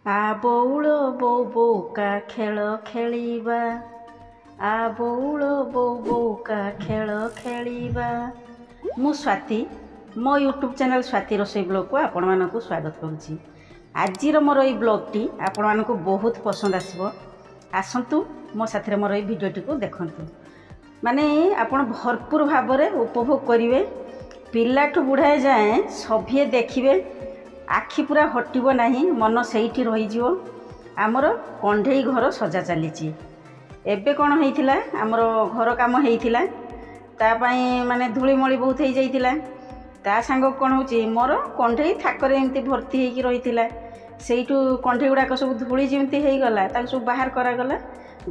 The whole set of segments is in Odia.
ଆ ବଉଳ ବୋଉ ବୋଉକା ଖେଳ ଖେଳିବା, ଆ ବଉଳ ବୋଉ ବୋଉକା ଖେଳ ଖେଳିବା। ମୁଁ ସ୍ୱାତି, ମୋ ୟୁଟ୍ୟୁବ୍ ଚ୍ୟାନେଲ୍ ସ୍ୱାତି ରୋଷେଇ ବ୍ଲଗ୍କୁ ଆପଣମାନଙ୍କୁ ସ୍ୱାଗତ କରୁଛି। ଆଜିର ମୋର ଏଇ ବ୍ଲଗ୍ଟି ଆପଣମାନଙ୍କୁ ବହୁତ ପସନ୍ଦ ଆସିବ। ଆସନ୍ତୁ ମୋ ସାଥିରେ ମୋର ଏଇ ଭିଡ଼ିଓଟିକୁ ଦେଖନ୍ତୁ। ମାନେ ଆପଣ ଭରପୁର ଭାବରେ ଉପଭୋଗ କରିବେ। ପିଲାଠୁ ବୁଢ଼ାଏ ଯାଏଁ ସଭିଏ ଦେଖିବେ, ଆଖି ପୁରା ହଟିବ ନାହିଁ, ମନ ସେଇଠି ରହିଯିବ। ଆମର କଣ୍ଢେଇ ଘର ସଜା ଚାଲିଛି। ଏବେ କ'ଣ ହେଇଥିଲା, ଆମର ଘର କାମ ହେଇଥିଲା, ତା ପାଇଁ ମାନେ ଧୂଳିମଳି ବହୁତ ହେଇଯାଇଥିଲା। ତା ସାଙ୍ଗକୁ କ'ଣ ହେଉଛି, ମୋର କଣ୍ଢେଇ ଥାକରେ ଏମିତି ଭର୍ତ୍ତି ହେଇକି ରହିଥିଲା। ସେଇଠୁ କଣ୍ଢେଇ ଗୁଡ଼ାକ ସବୁ ଧୂଳି ଯେମିତି ହେଇଗଲା, ତାକୁ ସବୁ ବାହାର କରାଗଲା।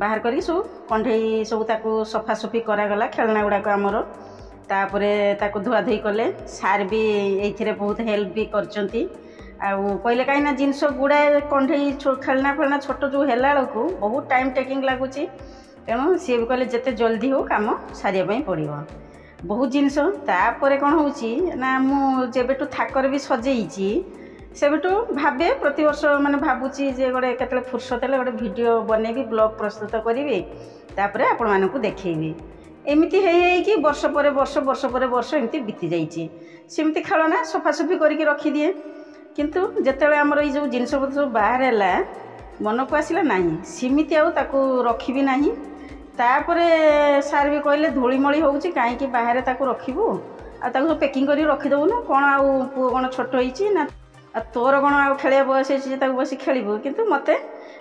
ବାହାର କରିକି ସବୁ କଣ୍ଢେଇ ସବୁ ତାକୁ ସଫାସଫି କରାଗଲା, ଖେଳନା ଗୁଡ଼ାକ ଆମର। ତାପରେ ତାକୁ ଧୁଆଧୁଇ କଲେ। ସାର୍ ବି ଏଇଥିରେ ବହୁତ ହେଲ୍ପ ବି କରିଛନ୍ତି। ଆଉ କହିଲେ କାହିଁକିନା ଜିନିଷ ଗୁଡ଼ାଏ କଣ୍ଢେଇ ଖେଳନା ଫେଳନା ଛୋଟ ଯେଉଁ ହେଲା ବେଳକୁ ବହୁତ ଟାଇମ୍ ଟେକିଂ ଲାଗୁଛି। ତେଣୁ ସିଏ ବି କହିଲେ ଯେତେ ଜଲ୍ଦି ହେଉ କାମ ସାରିବା ପାଇଁ ପଡ଼ିବ, ବହୁତ ଜିନିଷ। ତାପରେ କ'ଣ ହେଉଛି ନା, ମୁଁ ଯେବେଠୁ ଥାକରେ ବି ସଜେଇଛି ସେବେଠୁ ଭାବେ ପ୍ରତିବର୍ଷ ମାନେ ଭାବୁଛି ଯେ ଗୋଟେ କେତେବେଳେ ଫୁର୍ସତ ହେଲେ ଗୋଟେ ଭିଡ଼ିଓ ବନେଇବି, ବ୍ଲଗ୍ ପ୍ରସ୍ତୁତ କରିବି, ତାପରେ ଆପଣମାନଙ୍କୁ ଦେଖେଇବି। ଏମିତି ହେଇକି ବର୍ଷ ପରେ ବର୍ଷ, ବର୍ଷ ପରେ ବର୍ଷ ଏମିତି ବିତି ଯାଇଛି। ସେମିତି ଖେଳନା ସଫାସଫି କରିକି ରଖିଦିଏ। କିନ୍ତୁ ଯେତେବେଳେ ଆମର ଏଇ ଯେଉଁ ଜିନିଷପତ୍ର ସବୁ ବାହାର ହେଲା, ମନକୁ ଆସିଲା ନାହିଁ ସେମିତି ଆଉ ତାକୁ ରଖିବି ନାହିଁ। ତାପରେ ସାର୍ ବି କହିଲେ ଧୂଳିମଳି ହେଉଛି, କାହିଁକି ବାହାରେ ତାକୁ ରଖିବୁ, ଆଉ ତାକୁ ସବୁ ପ୍ୟାକିଂ କରିକି ରଖିଦେବୁନୁ। କ'ଣ ଆଉ ପୁଅ କ'ଣ ଛୋଟ ହେଇଛି ନା, ଆଉ ତୋର କ'ଣ ଆଉ ଖେଳିବା ବୟସ ହେଇଛି ଯେ ତାକୁ ବସି ଖେଳିବୁ। କିନ୍ତୁ ମୋତେ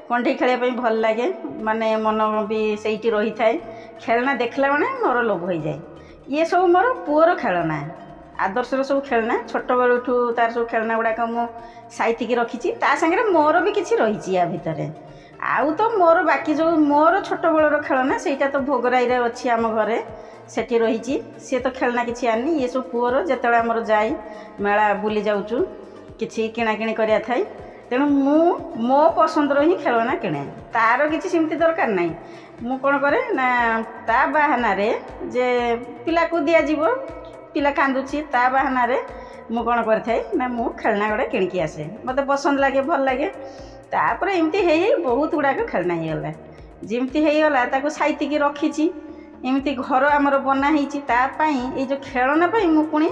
କଣ୍ଢେଇ ଖେଳିବା ପାଇଁ ଭଲ ଲାଗେ, ମାନେ ମନ ବି ସେଇଠି ରହିଥାଏ। ଖେଳନା ଦେଖିଲା ମାନେ ମୋର ଲୋଭ ହୋଇଯାଏ। ଇଏ ସବୁ ମୋର ପୁଅର ଖେଳନା, ଆଦର୍ଶର ସବୁ ଖେଳନା। ଛୋଟବେଳଠୁ ତାର ସବୁ ଖେଳନା ଗୁଡ଼ାକ ମୁଁ ସାଇତିକି ରଖିଛି। ତା ସାଙ୍ଗରେ ମୋର ବି କିଛି ରହିଛି ୟା ଭିତରେ। ଆଉ ତ ମୋର ବାକି ଯେଉଁ ମୋର ଛୋଟବେଳର ଖେଳନା, ସେଇଟା ତ ଭୋଗରାଇରେ ଅଛି ଆମ ଘରେ, ସେଠି ରହିଛି। ସିଏ ତ ଖେଳନା କିଛି ଆଣିନି। ଇଏ ସବୁ ପୁଅର। ଯେତେବେଳେ ଆମର ଯାଇ ମେଳା ବୁଲି ଯାଉଛୁ, କିଛି କିଣାକିଣି କରିବା ଥାଏ, ତେଣୁ ମୁଁ ମୋ ପସନ୍ଦର ହିଁ ଖେଳନା କିଣେ। ତାର କିଛି ସେମିତି ଦରକାର ନାହିଁ। ମୁଁ କ'ଣ କରେ ନା, ତା ବାହାନାରେ ଯେ ପିଲାକୁ ଦିଆଯିବ, ପିଲା କାନ୍ଦୁଛି, ତା ବାହାନାରେ ମୁଁ କ'ଣ କରିଥାଏ ନା, ମୁଁ ଖେଳନା ଗୁଡ଼ା କିଣିକି ଆସେ। ମୋତେ ପସନ୍ଦ ଲାଗେ, ଭଲ ଲାଗେ। ତାପରେ ଏମିତି ହେଇ ବହୁତ ଗୁଡ଼ାକ ଖେଳନା ହେଇଗଲା। ଯେମିତି ହେଇଗଲା ତାକୁ ସାଇତିକି ରଖିଛି। ଏମିତି ଘର ଆମର ବନା ହେଇଛି। ତା ପାଇଁ ଏଇ ଯେଉଁ ଖେଳନା ପାଇଁ ମୁଁ ପୁଣି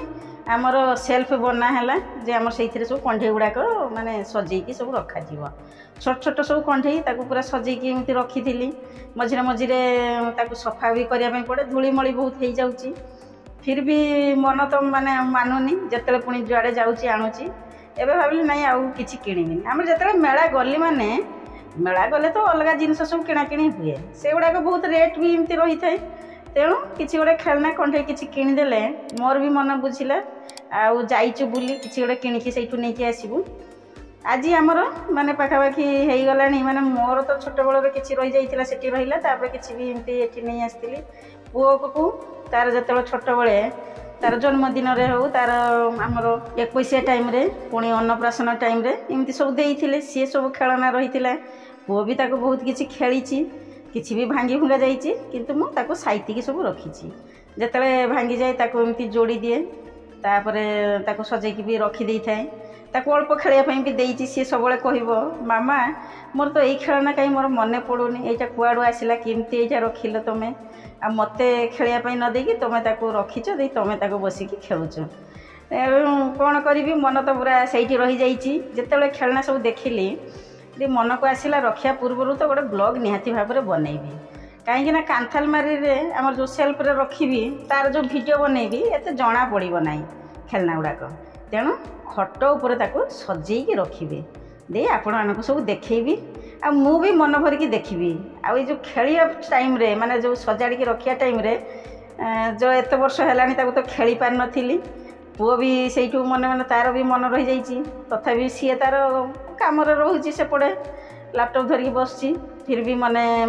ଆମର ସେଲ୍ଫ ବନା ହେଲା, ଯେ ଆମର ସେଇଥିରେ ସବୁ କଣ୍ଢେଇ ଗୁଡ଼ାକ ମାନେ ସଜେଇକି ସବୁ ରଖାଯିବ। ଛୋଟ ଛୋଟ ସବୁ କଣ୍ଢେଇ ତାକୁ ପୁରା ସଜେଇକି ଏମିତି ରଖିଥିଲି। ମଝିରେ ମଝିରେ ତାକୁ ସଫା ବି କରିବା ପାଇଁ ପଡ଼େ, ଧୂଳିମଳି ବହୁତ ହେଇଯାଉଛି। ଫିର୍ ବି ମନ ତ ମାନେ ମାନୁନି, ଯେତେବେଳେ ପୁଣି ଯୁଆଡ଼େ ଯାଉଛି ଆଣୁଛି। ଏବେ ଭାବିଲି ନାଇଁ ଆଉ କିଛି କିଣିବିନି। ଆମର ଯେତେବେଳେ ମେଳା ଗଲି, ମାନେ ମେଳା ଗଲେ ତ ଅଲଗା ଜିନିଷ ସବୁ କିଣାକିଣି ହୁଏ, ସେଗୁଡ଼ାକ ବହୁତ ରେଟ୍ ବି ଏମିତି ରହିଥାଏ। ତେଣୁ କିଛି ଗୋଟେ ଖେଳନା କଣ୍ଢେଇ କିଛି କିଣିଦେଲେ ମୋର ବି ମନ ବୁଝିଲା। ଆଉ ଯାଇଛୁ ବୁଲି, କିଛି ଗୋଟେ କିଣିକି ସେଇଠୁ ନେଇକି ଆସିବୁ। ଆଜି ଆମର ମାନେ ପାଖାପାଖି ହେଇଗଲାଣି, ମାନେ ମୋର ତ ଛୋଟବେଳର କିଛି ରହିଯାଇଥିଲା, ସେଠି ରହିଲା। ତାପରେ କିଛି ବି ଏମିତି ଏଠି ନେଇ ଆସିଥିଲି ପୁଅକୁ। ତାର ଯେତେବେଳେ ଛୋଟବେଳେ ତାର ଜନ୍ମଦିନରେ ହେଉ, ତାର ଆମର 21 ଟାଇମ୍ରେ, ପୁଣି ଅନ୍ନପ୍ରାଶନ ଟାଇମ୍ରେ ଏମିତି ସବୁ ଦେଇଥିଲେ। ସିଏ ସବୁ ଖେଳନା ରହିଥିଲା। ପୁଅ ବି ତାକୁ ବହୁତ କିଛି ଖେଳିଛି, କିଛି ବି ଭାଙ୍ଗି ଭୁଙ୍ଗା ଯାଇଛି, କିନ୍ତୁ ମୁଁ ତାକୁ ସାଇତିକି ସବୁ ରଖିଛି। ଯେତେବେଳେ ଭାଙ୍ଗିଯାଏ ତାକୁ ଏମିତି ଯୋଡ଼ି ଦିଏ, ତାପରେ ତାକୁ ସଜେଇକି ବି ରଖିଦେଇଥାଏ। ତାକୁ ଅଳ୍ପ ଖେଳିବା ପାଇଁ ବି ଦେଇଛି। ସିଏ ସବୁବେଳେ କହିବ, ମାମା ମୋର ତ ଏଇ ଖେଳନା କାହିଁ ମୋର ମନେ ପଡ଼ୁନି, ଏଇଟା କୁଆଡ଼ୁ ଆସିଲା, କେମିତି ଏଇଟା ରଖିଲ ତମେ, ଆଉ ମୋତେ ଖେଳିବା ପାଇଁ ନ ଦେଇକି ତମେ ତାକୁ ରଖିଛ, ଦେଇ ତମେ ତାକୁ ବସିକି ଖେଳୁଛ। କ'ଣ କରିବି, ମନ ତ ପୁରା ସେଇଠି ରହିଯାଇଛି। ଯେତେବେଳେ ଖେଳନା ସବୁ ଦେଖିଲି, ମନକୁ ଆସିଲା ରଖିବା ପୂର୍ବରୁ ତ ଗୋଟେ ବ୍ଲଗ୍ ନିହାତି ଭାବରେ ବନେଇବି। କାହିଁକିନା କାନ୍ଥାଲମାରିରେ ଆମର ଯେଉଁ ସେଲ୍ଫରେ ରଖିବି, ତାର ଯେଉଁ ଭିଡ଼ିଓ ବନେଇବି ଏତେ ଜଣା ପଡ଼ିବ ନାହିଁ ଖେଳନା ଗୁଡ଼ାକ। ତେଣୁ ଖଟ ଉପରେ ତାକୁ ସଜେଇକି ରଖିବି, ଦେଇ ଆପଣମାନଙ୍କୁ ସବୁ ଦେଖେଇବି। ଆଉ ମୁଁ ବି ମନ ଭରିକି ଦେଖିବି। ଆଉ ଏଇ ଯେଉଁ ଖେଳିବା ଟାଇମ୍ରେ, ମାନେ ଯେଉଁ ସଜାଡ଼ିକି ରଖିବା ଟାଇମ୍ରେ, ଯେଉଁ ଏତେ ବର୍ଷ ହେଲାଣି ତାକୁ ତ ଖେଳି ପାରିନଥିଲି। ପୁଅ ବି ସେଇଠୁ ମନେ ମନେ ତାର ବି ମନ ରହିଯାଇଛି। ତଥାପି ସିଏ ତାର କାମରେ ରହୁଛି, ସେପଟେ ଲ୍ୟାପଟପ୍ ଧରିକି ବସୁଛି। ଫିର୍ ବି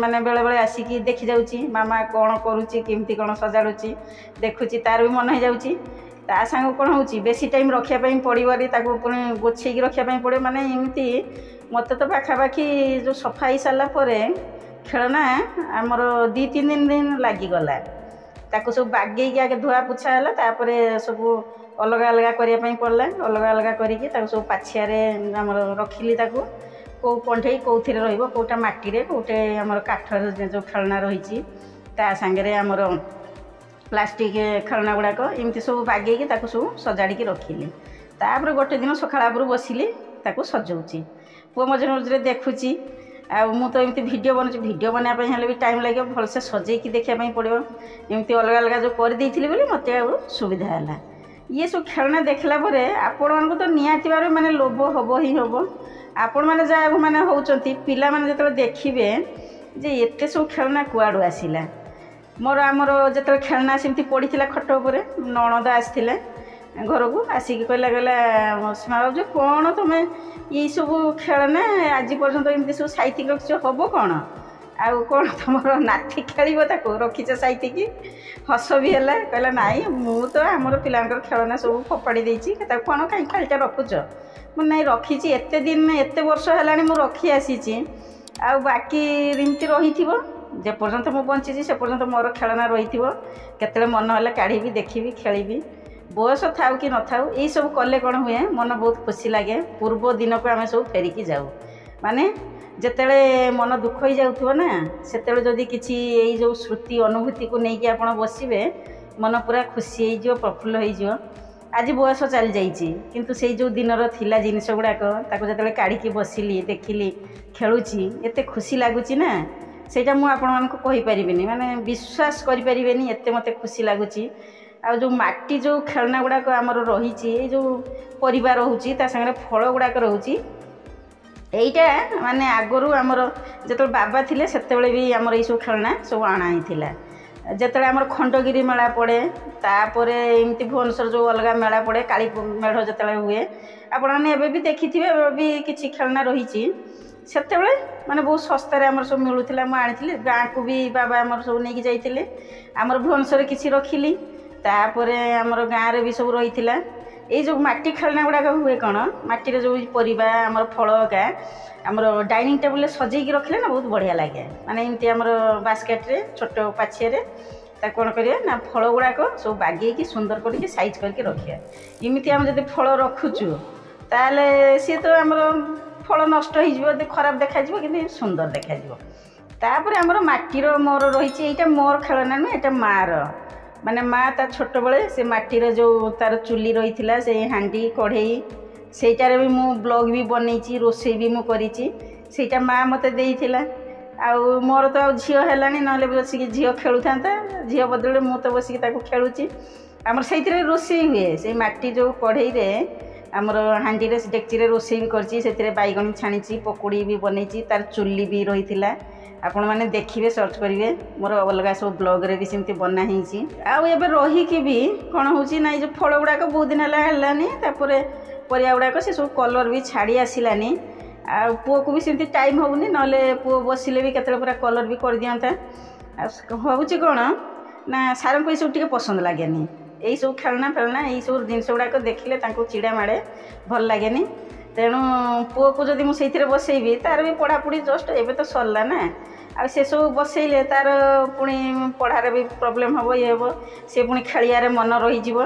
ମାନେ ବେଳେବେଳେ ଆସିକି ଦେଖିଯାଉଛି, ମାମା କ'ଣ କରୁଛି, କେମିତି କ'ଣ ସଜାଡ଼ୁଛି ଦେଖୁଛି। ତାର ବି ମନ ହେଇଯାଉଛି। ତା ସାଙ୍ଗ କ'ଣ ହେଉଛି, ବେଶୀ ଟାଇମ୍ ରଖିବା ପାଇଁ ପଡ଼ିବନି, ତାକୁ ପୁଣି ଗୋଛେଇକି ରଖିବା ପାଇଁ ପଡ଼ିବ। ମାନେ ଏମିତି ମୋତେ ତ ପାଖାପାଖି ଯେଉଁ ସଫା ହେଇସାରିଲା ପରେ ଖେଳନା ଆମର 2-3 ଦିନ ଲାଗିଗଲା। ତାକୁ ସବୁ ବାଗେଇକି ଆଗେ ଧୁଆ ପୋଛା ହେଲା, ତାପରେ ସବୁ ଅଲଗା ଅଲଗା କରିବା ପାଇଁ ପଡ଼ିଲା। ଅଲଗା ଅଲଗା କରିକି ତାକୁ ସବୁ ପାଛିଆରେ ଆମର ରଖିଲି। ତାକୁ କେଉଁ କଣ୍ଢେଇ କେଉଁଥିରେ ରହିବ, କେଉଁଟା ମାଟିରେ, କେଉଁଟେ ଆମର କାଠର ଯେଉଁ ଖେଳନା ରହିଛି ତା ସାଙ୍ଗରେ ଆମର ପ୍ଲାଷ୍ଟିକ୍ ଖେଳନା ଗୁଡ଼ାକ ଏମିତି ସବୁ ବାଗେଇକି ତାକୁ ସବୁ ସଜାଡ଼ିକି ରଖିଲି। ତାପରେ ଗୋଟେ ଦିନ ସକାଳ ଆଗରୁ ବସିଲି ତାକୁ ସଜାଉଛି। ପୁଅ ମଝିରେ ମଝିରେ ଦେଖୁଛି। ଆଉ ମୁଁ ତ ଏମିତି ଭିଡ଼ିଓ ବନାଉଛି, ଭିଡ଼ିଓ ବନାଇବା ପାଇଁ ହେଲେ ବି ଟାଇମ୍ ଲାଗିବ, ଭଲସେ ସଜେଇକି ଦେଖିବା ପାଇଁ ପଡ଼ିବ। ଏମିତି ଅଲଗା ଅଲଗା ଯେଉଁ କରିଦେଇଥିଲି ବୋଲି ମୋତେ ଆଉ ସୁବିଧା ହେଲା। ଇଏ ସବୁ ଖେଳନା ଦେଖିଲା ପରେ ଆପଣମାନଙ୍କୁ ତ ନିହାତି ଭାବରେ ମାନେ ଲୋଭ ହେବ ହିଁ ହେବ। ଆପଣମାନେ ଯାହା ମାନେ ହେଉଛନ୍ତି, ପିଲାମାନେ ଯେତେବେଳେ ଦେଖିବେ ଯେ ଏତେ ସବୁ ଖେଳନା କୁଆଡ଼ୁ ଆସିଲା। ଆମର ଯେତେବେଳେ ଖେଳନା ସେମିତି ପଡ଼ିଥିଲା ଖଟ ଉପରେ, ନଣନ୍ଦ ଆସିଥିଲେ ଘରକୁ, ଆସିକି କହିଲା ସୀମା ଭାଉଜ କ'ଣ ତୁମେ ଏଇସବୁ ଖେଳନା ଆଜି ପର୍ଯ୍ୟନ୍ତ ଏମିତି ସବୁ ସାଇତିକି ରଖିଛ, ହେବ କ'ଣ? ଆଉ କ'ଣ ତୁମର ନାତି ଖେଳିବ ତାକୁ ରଖିଛ ସାଇତିକି? ହସ ବି ହେଲା। କହିଲା ନାଇଁ ମୁଁ ତ ଆମର ପିଲାଙ୍କର ଖେଳନା ସବୁ ଫୋପାଡ଼ି ଦେଇଛି, ତାକୁ କ'ଣ କାହିଁ ଖାଲିଟା ରଖୁଛ? ମୁଁ ନାଇଁ ରଖିଛି, ଏତେ ଦିନ ଏତେ ବର୍ଷ ହେଲାଣି ମୁଁ ରଖି ଆସିଛି, ଆଉ ବାକି ଏମିତି ରହିଥିବ। ଯେପର୍ଯ୍ୟନ୍ତ ମୁଁ ବଞ୍ଚିଛି ସେ ପର୍ଯ୍ୟନ୍ତ ମୋର ଖେଳନା ରହିଥିବ, କେତେବେଳେ ମନ ହେଲେ କାଢ଼ିବି, ଦେଖିବି, ଖେଳିବି। ବୟସ ଥାଉ କି ନଥାଉ ଏଇସବୁ କଲେ କ'ଣ ହୁଏ, ମନ ବହୁତ ଖୁସି ଲାଗେ। ପୂର୍ବ ଦିନକୁ ଆମେ ସବୁ ଫେରିକି ଯାଉ। ମାନେ ଯେତେବେଳେ ମନ ଦୁଃଖ ହେଇଯାଉଥିବ ନା, ସେତେବେଳେ ଯଦି କିଛି ଏଇ ଯେଉଁ ସ୍ମୃତି ଅନୁଭୂତିକୁ ନେଇକି ଆପଣ ବସିବେ, ମନ ପୁରା ଖୁସି ହେଇଯିବ, ପ୍ରଫୁଲ୍ଲ ହେଇଯିବ। ଆଜି ବୟସ ଚାଲିଯାଇଛି, କିନ୍ତୁ ସେଇ ଯେଉଁ ଦିନର ଥିଲା ଜିନିଷ ଗୁଡ଼ାକ ତାକୁ ଯେତେବେଳେ କାଢ଼ିକି ବସିଲି, ଦେଖିଲି, ଖେଳୁଛି, ଏତେ ଖୁସି ଲାଗୁଛି ନା, ସେଇଟା ମୁଁ ଆପଣମାନଙ୍କୁ କହିପାରିବିନି, ମାନେ ବିଶ୍ୱାସ କରିପାରିବେନି ଏତେ ମୋତେ ଖୁସି ଲାଗୁଛି। ଆଉ ଯେଉଁ ମାଟି ଯେଉଁ ଖେଳନା ଗୁଡ଼ାକ ଆମର ରହିଛି, ଏଇ ଯେଉଁ ପରିବା ରହୁଛି ତା ସାଙ୍ଗରେ ଫଳ ଗୁଡ଼ାକ ରହୁଛି, এইটা ମାନେ ଆଗରୁ ଆମର ଯେତେବେଳେ ବାବା ଥିଲେ ସେତେବେଳେ ବି ଆମର ଏଇସବୁ ଖେଳନା ସବୁ ଅଣା ହେଇଥିଲା। ଯେତେବେଳେ ଆମର ଖଣ୍ଡଗିରି ମେଳା ପଡ଼େ, ତାପରେ ଏମିତି ଭୁବନେଶ୍ୱର ଯେଉଁ ଅଲଗା ମେଳା ପଡ଼େ, କାଳୀ ମେଢ଼ ଯେତେବେଳେ ହୁଏ, ଆପଣମାନେ ଏବେ ବି ଦେଖିଥିବେ, ଏବେ ବି କିଛି ଖେଳନା ରହିଛି। ସେତେବେଳେ ମାନେ ବହୁତ ଶସ୍ତାରେ ଆମର ସବୁ ମିଳୁଥିଲା, ମୁଁ ଆଣିଥିଲି। ଗାଁକୁ ବି ବାବା ଆମର ସବୁ ନେଇକି ଯାଇଥିଲେ। ଆମର ଭୁବନେଶ୍ୱରରେ କିଛି ରଖିଲି, ତାପରେ ଆମର ଗାଁରେ ବି ସବୁ ରହିଥିଲା। ଏଇ ଯେଉଁ ମାଟି ଖେଳନା ଗୁଡ଼ାକ ହୁଏ କ'ଣ, ମାଟିରେ ଯେଉଁ ପରିବା ଆମର ଫଳ ଏକା ଆମର ଡାଇନିଂ ଟେବୁଲରେ ସଜେଇକି ରଖିଲେ ନା ବହୁତ ବଢ଼ିଆ ଲାଗେ। ମାନେ ଏମିତି ଆମର ବାସ୍କେଟ୍ରେ ଛୋଟ ପାଛିଆରେ ତାକୁ କ'ଣ କରିବା ନା, ଫଳ ଗୁଡ଼ାକ ସବୁ ବାଗେଇକି ସୁନ୍ଦର କରିକି ସାଇଜ୍ କରିକି ରଖିବା। ଏମିତି ଆମେ ଯଦି ଫଳ ରଖୁଛୁ ତାହେଲେ ସିଏ ତ ଆମର ଫଳ ନଷ୍ଟ ହେଇଯିବ, ଖରାପ ଦେଖାଯିବ, କିନ୍ତୁ ସୁନ୍ଦର ଦେଖାଯିବ। ତାପରେ ଆମର ମାଟିର ମୋର ରହିଛି, ଏଇଟା ମୋର ଖେଳନା ନୁହେଁ, ଏଇଟା ମାଆର। ମାନେ ମା ତା ଛୋଟବେଳେ ସେ ମାଟିର ଯେଉଁ ତାର ଚୁଲି ରହିଥିଲା, ସେଇ ହାଣ୍ଡି କଢ଼େଇ, ସେଇଟାରେ ବି ମୁଁ ବ୍ଲଗ୍ ବି ବନେଇଛି, ରୋଷେଇ ବି ମୁଁ କରିଛି। ସେଇଟା ମା ମୋତେ ଦେଇଥିଲା। ଆଉ ମୋର ତ ଆଉ ଝିଅ ହେଲାଣି, ନହେଲେ ବସିକି ଝିଅ ଖେଳୁଥାନ୍ତା, ଝିଅ ବଦଳରେ ମୁଁ ତ ବସିକି ତାକୁ ଖେଳୁଛି। ଆମର ସେଇଥିରେ ରୋଷେଇ ହୁଏ, ସେଇ ମାଟି ଯେଉଁ କଢ଼େଇରେ ଆମର ହାଣ୍ଡିରେ ଡେକ୍ଚିରେ ରୋଷେଇ ବି କରିଛି, ସେଥିରେ ବାଇଗଣ ଛାଣିଛି, ପକୁଡ଼ି ବି ବନେଇଛି, ତାର ଚୁଲି ବି ରହିଥିଲା। ଆପଣମାନେ ଦେଖିବେ, ସର୍ଚ୍ଚ କରିବେ, ମୋର ଅଲଗା ସବୁ ବ୍ଲଗ୍ରେ ବି ସେମିତି ବନା ହେଇଛି। ଆଉ ଏବେ ରହିକି ବି କ'ଣ ହେଉଛି ନା, ଏଇ ଯେଉଁ ଫଳ ଗୁଡ଼ାକ ବହୁତ ଦିନ ହେଲାନି, ତାପରେ ପରିବା ଗୁଡ଼ାକ ସେ ସବୁ କଲର୍ ବି ଛାଡ଼ି ଆସିଲାନି। ଆଉ ପୁଅକୁ ବି ସେମିତି ଟାଇମ୍ ହେଉନି, ନହେଲେ ପୁଅ ବସିଲେ ବି କେତେବେଳେ ପୁରା କଲର୍ ବି କରିଦିଅନ୍ତା। ଆଉ ହେଉଛି କ'ଣ ନା, ସାରଙ୍କୁ ଏଇସବୁ ଟିକେ ପସନ୍ଦ ଲାଗେନି। ଏଇସବୁ ଖେଳନା ଏଇସବୁ ଜିନିଷ ଗୁଡ଼ାକ ଦେଖିଲେ ତାଙ୍କୁ ଚିଡ଼ା ମାଡ଼େ, ଭଲ ଲାଗେନି। ତେଣୁ ପୁଅକୁ ଯଦି ମୁଁ ସେଇଥିରେ ବସେଇବି, ତାର ବି ପଢ଼ାପଢ଼ି ଜଷ୍ଟ ଏବେ ତ ସରିଲା ନା, ଆଉ ସେସବୁ ବସେଇଲେ ତାର ପୁଣି ପଢ଼ାରେ ବି ପ୍ରୋବ୍ଲେମ୍ ହେବ, ଇଏ ହେବ, ସେ ପୁଣି ଖେଳିବାରେ ମନ ରହିଯିବ।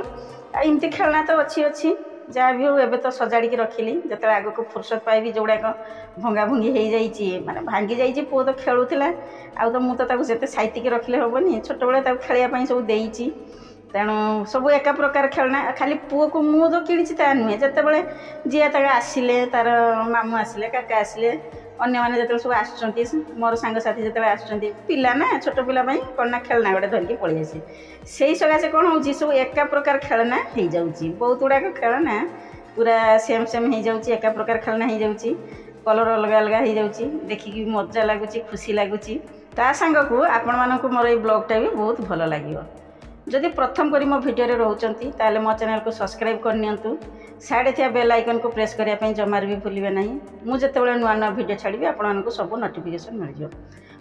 ଆଉ ଏମିତି ଖେଳନା ତ ଅଛି, ଯାହା ବି ହେଉ ଏବେ ତ ସଜାଡ଼ିକି ରଖିଲି। ଯେତେବେଳେ ଆଗକୁ ଫୁର୍ସତ ପାଇବି, ଯେଉଁଗୁଡ଼ାକ ଭଙ୍ଗାଭଙ୍ଗି ହେଇଯାଇଛି, ମାନେ ଭାଙ୍ଗି ଯାଇଛି, ପୁଅ ତ ଖେଳୁଥିଲା, ଆଉ ତ ମୁଁ ତ ତାକୁ ଯେତେ ସାଇତିକି ରଖିଲେ ହେବନି, ଛୋଟବେଳେ ତାକୁ ଖେଳିବା ପାଇଁ ସବୁ ଦେଇଛି। ତେଣୁ ସବୁ ଏକା ପ୍ରକାର ଖେଳନା। ଖାଲି ପୁଅକୁ ମୁଁ ତ କିଣିଛି ତା ନୁହେଁ, ଯେତେବେଳେ ଯିଏ ତାକୁ ଆସିଲେ, ତାର ମାମୁଁ ଆସିଲେ, କାକା ଆସିଲେ, ଅନ୍ୟମାନେ ଯେତେବେଳେ ସବୁ ଆସୁଛନ୍ତି, ମୋର ସାଙ୍ଗସାଥି ଯେତେବେଳେ ଆସୁଛନ୍ତି, ପିଲା ନା, ଛୋଟ ପିଲା ପାଇଁ କ'ଣ ନା ଖେଳନା ଗୋଟେ ଧରିକି ପଳେଇ ଆସେ। ସେଇ ସକାଶେ କ'ଣ ହେଉଛି, ସବୁ ଏକା ପ୍ରକାର ଖେଳନା ହେଇଯାଉଛି। ବହୁତ ଗୁଡ଼ାକ ଖେଳନା ପୁରା ସେମ୍ ହେଇଯାଉଛି, ଏକା ପ୍ରକାର ଖେଳନା ହେଇଯାଉଛି, କଲର୍ ଅଲଗା ଅଲଗା ହେଇଯାଉଛି। ଦେଖିକି ମଜା ଲାଗୁଛି, ଖୁସି ଲାଗୁଛି। ତା ସାଙ୍ଗକୁ ଆପଣମାନଙ୍କୁ ମୋର ଏଇ ବ୍ଲଗ୍ଟା ବି ବହୁତ ଭଲ ଲାଗିବ। ଯଦି ପ୍ରଥମ କରି ମୋ ଭିଡ଼ିଓରେ ରହୁଛନ୍ତି, ତାହେଲେ ମୋ ଚ୍ୟାନେଲକୁ ସବସ୍କ୍ରାଇବ୍ କରିନିଅନ୍ତୁ। ସାଇଡ଼୍ ଥିବା ବେଲ୍ ଆଇକନ୍କୁ ପ୍ରେସ୍ କରିବା ପାଇଁ ଜମାରୁ ବି ଭୁଲିବେ ନାହିଁ। ମୁଁ ଯେତେବେଳେ ନୂଆ ନୂଆ ଭିଡ଼ିଓ ଛାଡ଼ିବି, ଆପଣମାନଙ୍କୁ ସବୁ ନୋଟିଫିକେସନ୍ ମିଳିଯିବ।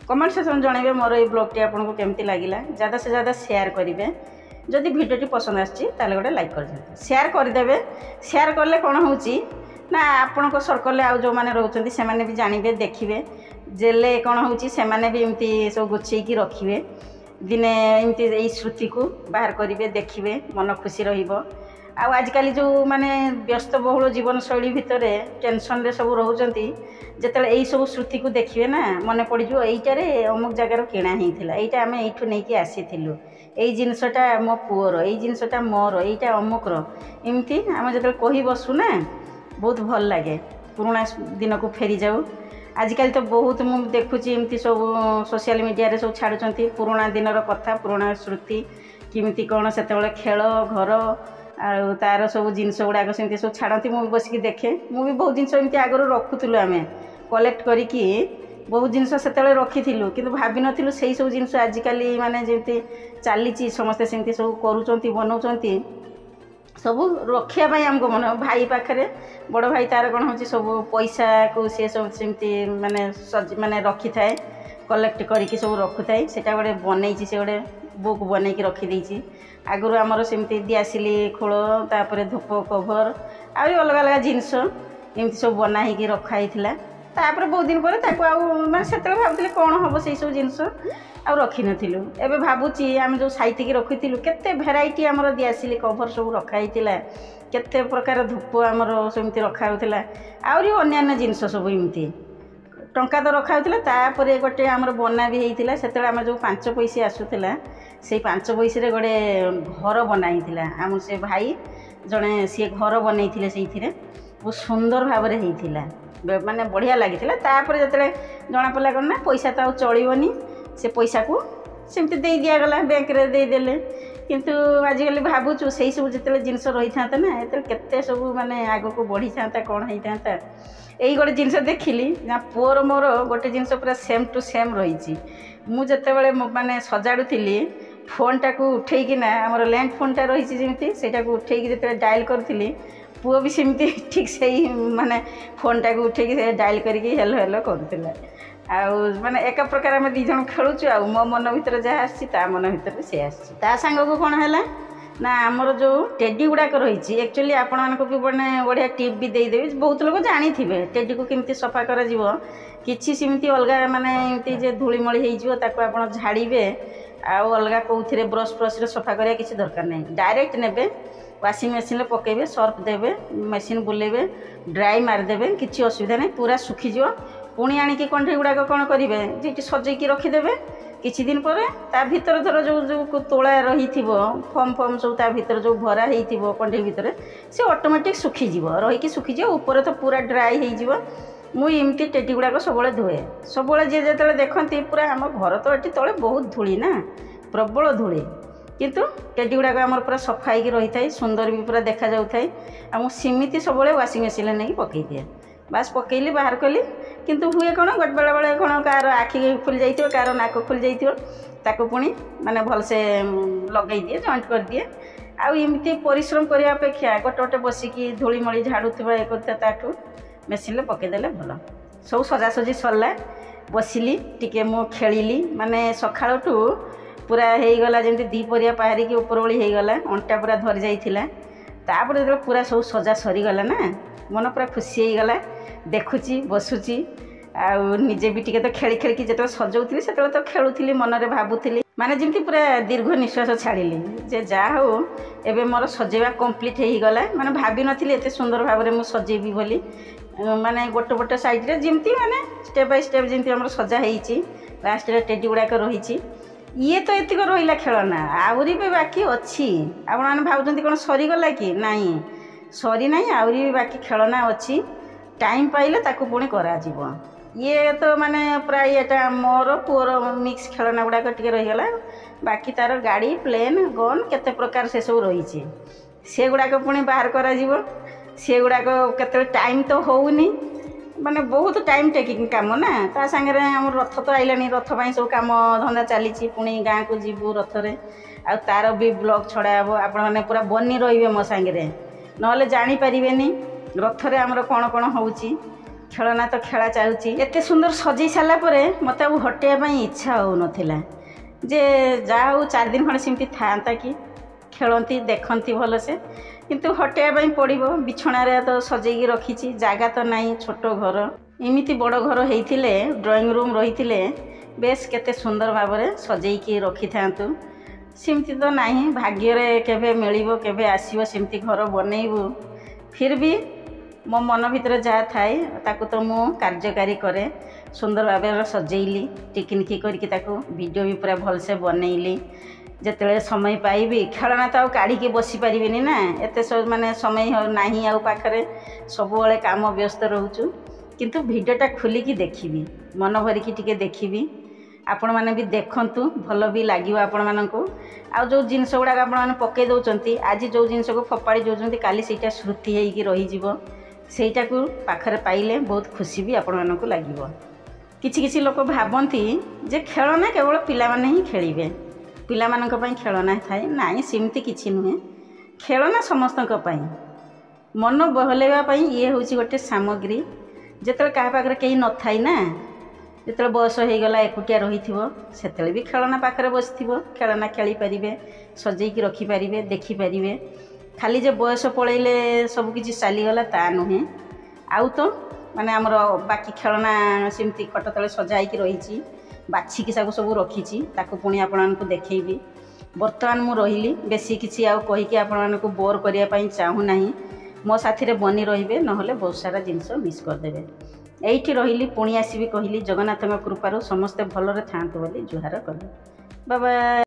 କମେଣ୍ଟ ସେକ୍ସନ୍ ଜଣାଇବେ ମୋର এই ବ୍ଲଗ୍ଟି ଆପଣଙ୍କୁ କେମିତି ଲାଗିଲା। ज़्यादा से ज़्यादा ସେୟାର କରିବେ। ଯଦି ଭିଡ଼ିଓଟି ପସନ୍ଦ ଆସିଛି ତାହେଲେ ଗୋଟେ ଲାଇକ୍ କରିଦିଅନ୍ତୁ, ସେୟାର କରିଦେବେ। ସେୟାର କଲେ କ'ଣ ହେଉଛି ନା, ଆପଣଙ୍କ ସର୍କଲରେ ଆଉ ଯେଉଁମାନେ ରହୁଛନ୍ତି ସେମାନେ ବି ଜାଣିବେ, ଦେଖିବେ, ଯେଲେ କ'ଣ ହେଉଛି ସେମାନେ ବି ଏମିତି ସବୁ ଗୁଛେଇକି ରଖିବେ। ଦିନେ ଏମିତି ଏଇ ସ୍ମୃତିକୁ ବାହାର କରିବେ, ଦେଖିବେ, ମନ ଖୁସି ରହିବ। आजिकल जो माने व्यस्तबहुल जीवनशैली भितर टेंशन रे सब रोचंती जिते यही सब श्रुति को देखिए ना मन पड़ज यहीटार अमुक जगार किणा होता यहीटा आम यू नहीं आसीलु यही जिनसटा मो पुअर यही जिनसटा मोर यहीटा अमुकर एमती आम जो कही बसु ना बहुत भल लगे पुराणा दिन को फेरी जाऊ। आजिकल तो बहुत मुझे देखुची एमती सब सोशल मीडिया रे सब छाड़ुंट पुराणा दिनर कथा पुराणा श्रुति किमिति कौन से खेल घर आउ तार सब जिनस गुड़ाक सेमती सब छाड़ती मुझे बसिक देखे मुझे बहुत जिन आगु रखुलु आम कलेक्ट करके बहुत जिनस से रखी कि भाव नु से सब जिन आजिकल माने जमी चली समस्ते सेमती सब करुँच बनाऊँच सब रखापी आमको मन भाई पाखे बड़ भाई तार कौन हो सब पैसा को सी सब सेमती माने माने रखी थाए कलेक्ट करके सब रखुए से गोटे बनई से गोटे बुक बनई रखीदे आगुरी आमर सेमती दिआसिली खोल तापर धूप कभर आ अलग अलग जिनस एमती सब बनाई रखाई तापर बहुत दिन पर से भावुली कौन हम से सब जिनस आ रखी नथिलु एबे भाबुची आम जो साइतिकी रखीलु केते भेराइटी आमर दिआसिली कभर सब रखाई केते प्रकार धूप आमर सेमती रखा होता आहरी अन्य जिनस सब एमती टंका तो रखा होता तापर गोटे आमर बना भी होता से आम जो 5 पैसा आसूला से 5 पैसे गोटे घर बनाई आम से भाई जड़े सी घर बनई से बहुत सुंदर भाव माने बढ़िया लगी तापर जो जना पड़ा कौन ना पैसा तो चलनी से पैसा को सेमती दे दिगला बैंक रे देदेले किंतु आजिकल भावुँ से सब जो जिनस रही था ना ये केते सब माने आग को बढ़ी था कौन होता यही गोटे जिनस देखिली ना पुअर मोर गोटे जिनस पूरा सेम टू सेम रही मुझे माने सजाड़ुली फोनटा को उठेकिना आमर लैंड फोनटा रही जमी से उठेकी जो डायल करी पुओ भी सेमती ठीक से ही माने फोनटा को उठेकी डायल करके हेलो हेलो करूला आउ माने एक प्रकार आम दीज खेलुचु आ मो मन भर जहाँ आसी मन भर से आसा सांग को कौन है ना आमर जो टेडी गुड़ाक रही एक्चुअली आपण मानक भी बड़े बढ़िया टिप भी देदेवी बहुत लोग जानी थे टेडी को केमती सफा कर किसी सेमती अलग माने एमती जे धूलीमली हो झाड़े आउ अलग कौन ब्रश ब्रश सफा करा किसी दरकार नहीं डायरेक्ट ने वाशिंग मशीन पकेबे सर्फ देवे मशीन बुलेबे ड्राई मारिदेवे किसी असुविधा नहीं पूरा सुखीज पुणी आणिकी कंठे गुड़ाक कौन करेंगे जी सजेकी रखीदेवे किछि दिन पर ता भीतर धर जो जो तोला रही फम फम सब ता भीतर जो भरा हो कंठे भीतर से ऑटोमेटिक सुखीज रहीकि सुखीज ऊपर तो पूरा ड्राई हो मुई एमती टेडी गुड़ाक सब धुए सब जी जो देखती पूरा आम घर तो ये तले बहुत धूली ना प्रबल धूली किंतु टेडी गुड़ाक आम पूरा सफा हो रही है सुंदर भी पूरा देखा जाए आम सीमित सब वाशिंग मशीन नहीं पकई दिए बास पकईली बाहर कली किंतु हुए कौन गोटे बेले बेले कौन कार आखि खुल जाइए कार नाक खुल जाइए पुणी माने भलसे लगे दिए जॉइंट कर दिए आमती परिश्रम करने अपेक्षा गोटे गोटे बसिकी धूलीमली झाड़ुवा ये करता मेसीन पकईदेले भल सब सजासजी सरला बसिली टिके मु खेलिली माने सकाळु पूरा होगला जमी दीपरिया पहारिकी ऊपर ओली होगला अंटा पूरा धरी जाइथिला तापर जो पूरा सब सजा सरीगला ना मन पूरा खुशी होगला देखुची बसुची आजे भी टिके तो खेली खेल जो सजाऊली से तो खेलुली मनरे भावुली माने जमी पूरा दीर्घ निश्वास छाड़िली जे जा हो एबे मोर सजेवा कंप्लीट होगला माने भाभी नथिली एते सुंदर भाव में मुझे सजेबी बोली माने गोटे गोटे साइड जमती माने स्टेप बाय स्टेप जमती हमर सजा होईची लास्ट रे टेडी गुड़ाक रही ये तो एतिक रहा खेलना आहरी भी बाकी अच्छी आपण भावुं कौन सरीगला कि नहीं सरी ना आहरी भी बाकी खेलना अच्छी टाइम पाइले ताकू पुणी करा ये तो माने प्राय यहाँ मोर पुअर मिक्स खेलना गुड़ाक टे रहीगला बाकी तार गाड़ी प्लेन गन केते प्रकार से सब रही से गुड़ाक पुणी बाहर करा से गुड़ाक केते टाइम तो होनी माने बहुत टाइम टेकिंग काम ना ता संगे आम रथ तो आइलानी रथ पाई सब काम धंदा चली पुणी गाँ को जीवु रथरे आ तार भी ब्लॉग छड़ा हे आपण मैंने पूरा बनी रे मो सांगे ना जापर रथरे आमर कौन कौन हो खेलना तो खेला चाहूँगी एत सुंदर सजई सारापर मत हटाई इच्छा हो नाला जे जा हो 4 दिन खंडे सेमती था कि खेलती देखती भलसे किंतु हटाई पड़ो बिछणारे तो सजेकी रखी जगह तो नहीं छोट घर एमती बड़ घर होते ड्राइंग रूम रही बेस केते सुंदर भाव में सजेकी रखी था सेमती तो नहीं भाग्य केवे मिल केवे आसो सेमती घर बनइबू फिर भी मो मन भीतर जहाँ थाए ताकू तो मु कार्यकारी करे सुंदर भाव सजेली टिकनिकी करके वीडियो भी पूरा भलसे बनइली जिते समय पाइबी खेलना तो काढ़ी बसी पारिनी ना एत माने समय नहीं आउ पाखरे सबुबले काम व्यस्त रोचु किंतु वीडियोटा खोलिकी देखी मन भरिकी टिके देखी आपण मैंने भी देखंतु भल भी लगे आपण मानक आउ जो जिनस गुड़ाक आपण पकई दौरान आज जो जिनस को फोपाड़ी दौरान काली सेटा स्मृति होगी रहीटा को पाखरे पाइले बहुत खुशी भी आपण मानक लगे किछि किछि लोक भावती जे खेलना केवल पिला माने ही खेलिबे पिला मानक पई खेलना थाए नाई सेमती किछि नुहे खेलना समस्तक पई मन बहलेवा पई ये होछि गोटे सामग्री जेतले का पाखरे केही न थाई ना जिते बयस हो गला एकुटिया रही से भी खेलना पाखे बसि खेलना खेली पारे सजेकी रखिपारे देखिपारे खाली जे बयस पलैले सबकि चलीगला ता नुहे आउ तो माने आमर बाकी खेलना सेमती खट तले सजाई रही बाछिकी सब रखी पुणी आपण देखी बर्तमान मु रही बेसी किसी आउ कहीकि आपण बोर करने चाहूना मो साथी बनी रे ना बहुत सारा जिनस मिस करदे एठी रही पुणी आसबि कहली जगन्नाथ कृपारू समस्ते भलरे थांतु बोली जुहार कले बाबा।